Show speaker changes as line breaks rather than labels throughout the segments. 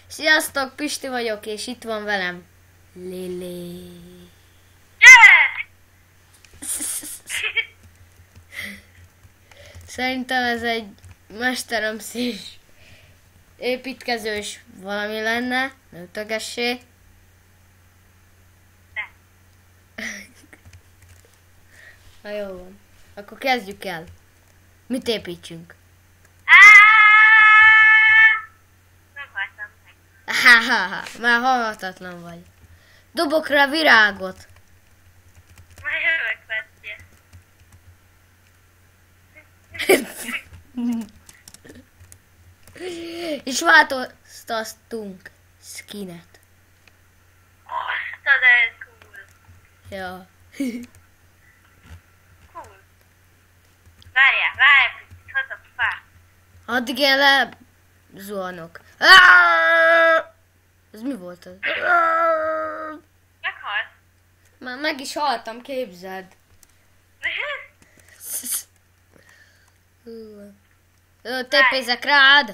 Sziasztok, Pisti vagyok, és itt van velem Lili. Szerintem ez egy mesterömszés építkezős valami lenne, ne ütögessé. Na jó van, akkor kezdjük el. Mit építsünk?
Nem haltam meg.
Már halhatatlan vagy. Dobok rá virágot.
Már jövök vesztje.
És változtattunk skinet.
Azt de ez cool.
Ja.
Cool. Várjál, picit, hozok fát.
Addig én lezuhanok. Ez mi volt az?
Meghalsz.
Már meg is haltam, képzeld. Tépézek rád.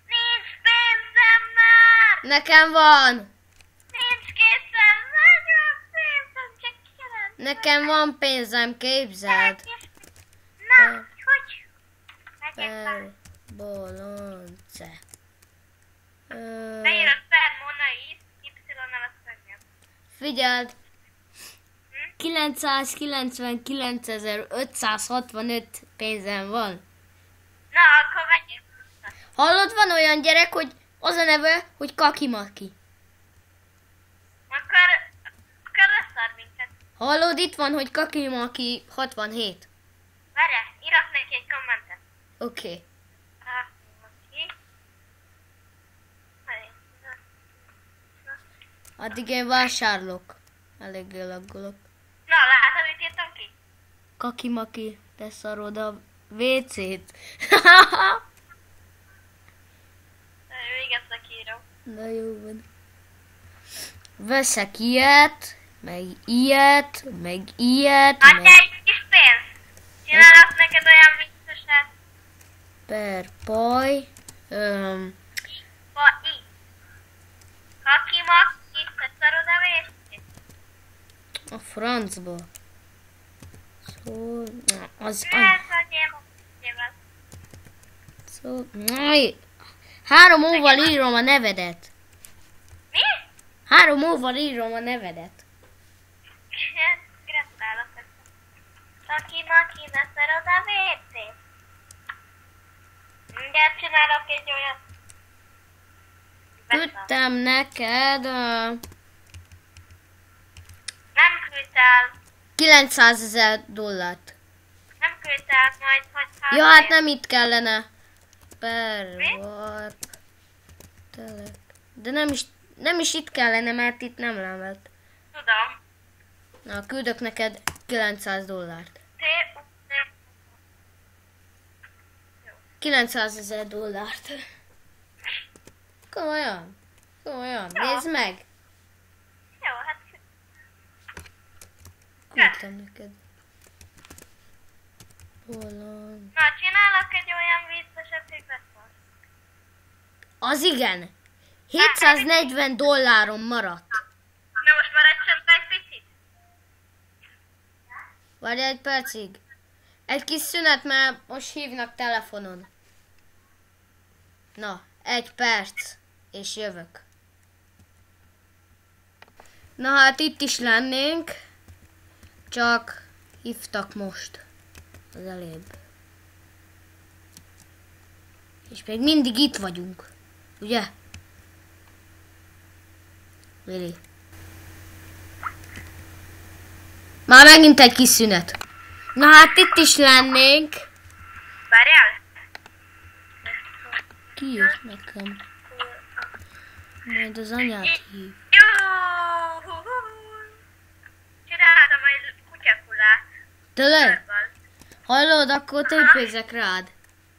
Nincs pénzem már!
Nekem van.
Nincs 240 pénzem, csak jelent.
Nekem van pénzem, képzeld.
Na, hogy? Megyek
Per
már.
bolonce.
Beírod per Monai, Y-nal a szögem.
Figyeld. 999.565 pénzem van.
Na, akkor megyek.
Hallod, van olyan gyerek, hogy az a neve, hogy Kakimaki.
Akkor leszar minket.
Hallod, itt van, hogy Kakimaki 67.
Várjál, írok neki egy kommentet.
Oké.
Oké.
Addig én vásárlok. Eléggé laggolok.
Na, látod, mit írtam ki?
Kakimaki, te szarod a WC-t.
Még egyszer kiírom.
Na jó van. Veszek ilyet, meg ilyet, meg ilyet,
Hát
meg
egy kis pénz. Csinálok neked olyan vicceset.
per paj.
I. Kaki-maki, te szarod a vészét.
A francba. Szó, az
Ez a gyémok.
szó, 3 óval írom a nevedet.
Mi?
3 óval írom a nevedet.
Gratulálok. Kaki-maki, ne szarod a vészét. Mindjárt csinálok egy olyan.
Küldtem neked
Nem küldtel.
900 000 dollárt.
Nem küldtel, majd hogy
Ja, hát nem itt kellene. Per
Mi?
warp. Telek. De nem is itt kellene, mert itt nem lehet.
Tudom.
Na, küldök neked 900 dollárt. 900 000 dollárt. Komolyan. Komolyan.
Ja.
Nézd meg.
Jó, hát
Küldtem neked. Holland.
na, csinálok egy olyan vicceset, hogy beszélsz.
Az igen. 740 dollárom maradt.
Na most maradj be egy picit.
Várj egy percig. Egy kis szünet, mert most hívnak telefonon. Na, 1 perc, és jövök. Na hát itt is lennénk, csak hívtak most az elébb. És még mindig itt vagyunk, ugye? Lili. Már megint egy kis szünet. Na hát itt is lennénk.
Várjál.
Ki írt nekem? Majd az anyát hív.
Jó. Csináltam egy kutyakulát.
Tényleg?
Körben.
Hallod, akkor tépézek rád.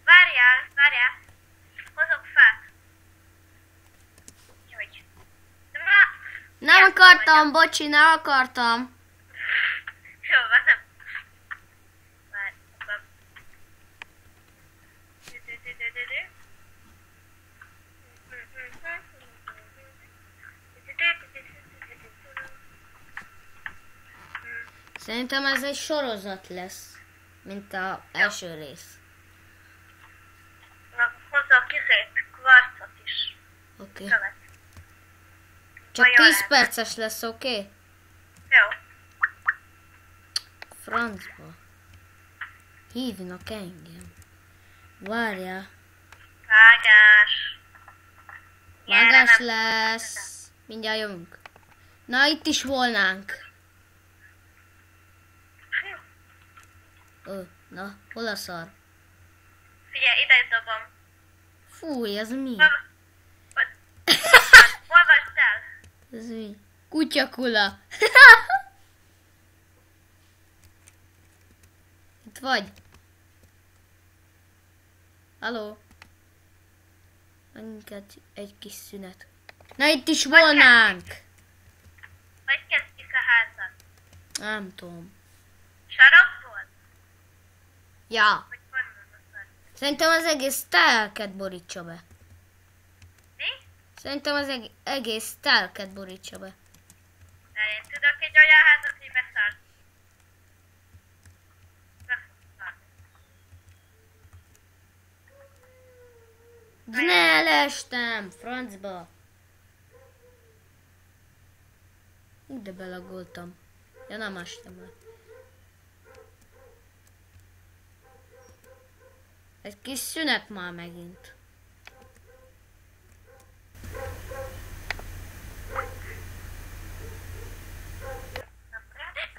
Várjál. Hozok fát. Hogy? De már...
Nem akartam, bocsi, nem akartam.
Jó, van. Várj.
Szerintem ez egy sorozat lesz, mint az első rész.
Na, hozzá kvarcot is.
Oké.
Követ.
Csak
Jó
10
lesz.
perces lesz, oké?
Jó.
Francba. Hívnak engem. Várjál.
Vágás.
Vágás
nem-
lesz. Mindjárt jövünk. Na, itt is volnánk. Na, hol a szar?
Figyelj, ide dobom.
Fúj, ez mi?
Olvasd el.
Ez mi? Kutyakula. Itt vagy? Halló? Menjünk egy kis szünet. Na, itt is volnánk.
Hogy kezdjük a házat?
Nem tudom.
Sarokból?
Ja.
Vagy honnan akar?
Szerintem az egész telket borítsa be.
Mi?
Szerintem az egész telket borítsa be.
De én tudok egy olyan házat, hogy beszart.
De ne leestem, francba. De belagoltam. Ja, nem estem le. Egy kis szünet már megint.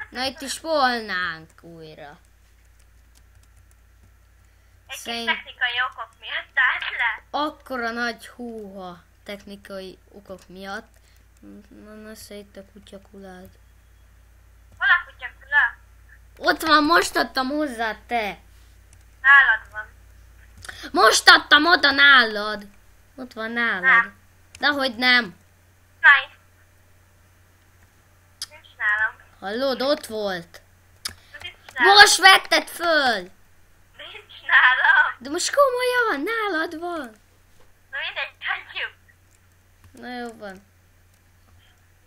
Na, itt is volnánk újra.
Egy kis
Szerint-
technikai okok miatt állt le.
Akkora nagy húha technikai okok miatt. Na, szét a kutyakulád.
Hol a kutyakula?
Ott van, most adtam hozzá, te.
Nálad van.
Most adtam oda nálad. Ott van nálad.
Nem.
Dehogy nem.
Nice. Nincs nálam.
Hallod, ott volt.
Nincs nálam.
Most vetted föl.
Nincs nálam.
De most komolyan, nálad van.
Na mindegy, hagyjuk.
Na jó van.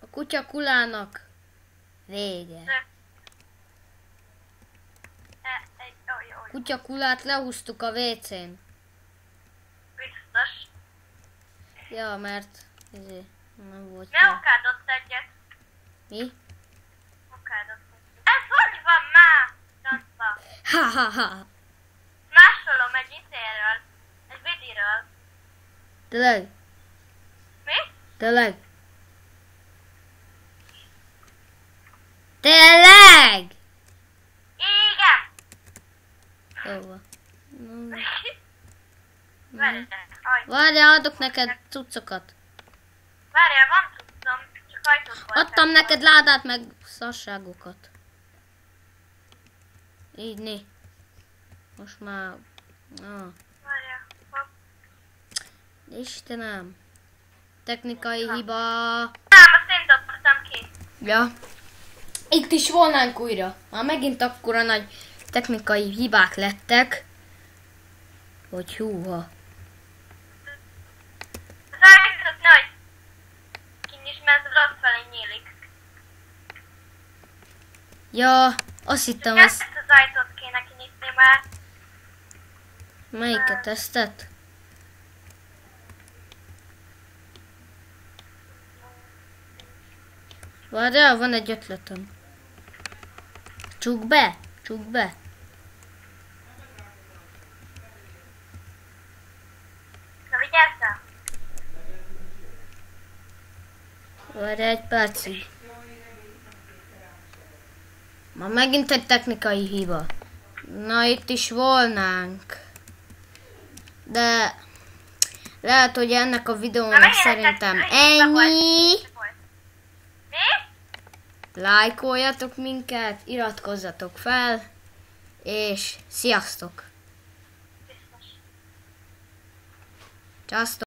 A kutyakulának vége.
Jó.
Kutyakulát lehúztuk a WC-n.
Biztos.
Ja, mert nem volt
Ne
jó.
okádott egyet.
Mi?
Okádott egyet. Ez hogy van már? Francba.
Ha.
Másolom egy izéről. Egy vidiről.
Tényleg?
Mi?
Tényleg? Tényleg?
Igen.
Jó van.
Várjál. Aj.
Várjál, adok neked cuccokat.
Várjál, van tudtam. Csak ajtót volt.
Adtam neked ládát, meg szarságokat. Így né. Most már...
Várjál. Hopp.
Istenem. Technikai hiba.
Nem, azt én dobtam ki.
Ja. Itt is volnánk újra. Már megint akkora nagy technikai hibák lettek. Hogy húha.
Az ajtót nehogy kinyisd, mert az rossz felé nyílik.
Ja, azt hittem
Ezt
ezt.
az ajtót kéne kinyitni, mert
Melyiket tesztet? Várjál, van egy ötletem. Csukd be, csukd be.
na vigyázzál.
Várjál egy percig. Ma megint egy technikai hiba. Na, itt is volnánk. De lehet, hogy ennek a
Na,
videónak
megint
szerintem
egy hiba volt.
ennyi.
Mi?
Lájkoljatok minket, iratkozzatok fel, és sziasztok!
Biztos.
Sziasztok!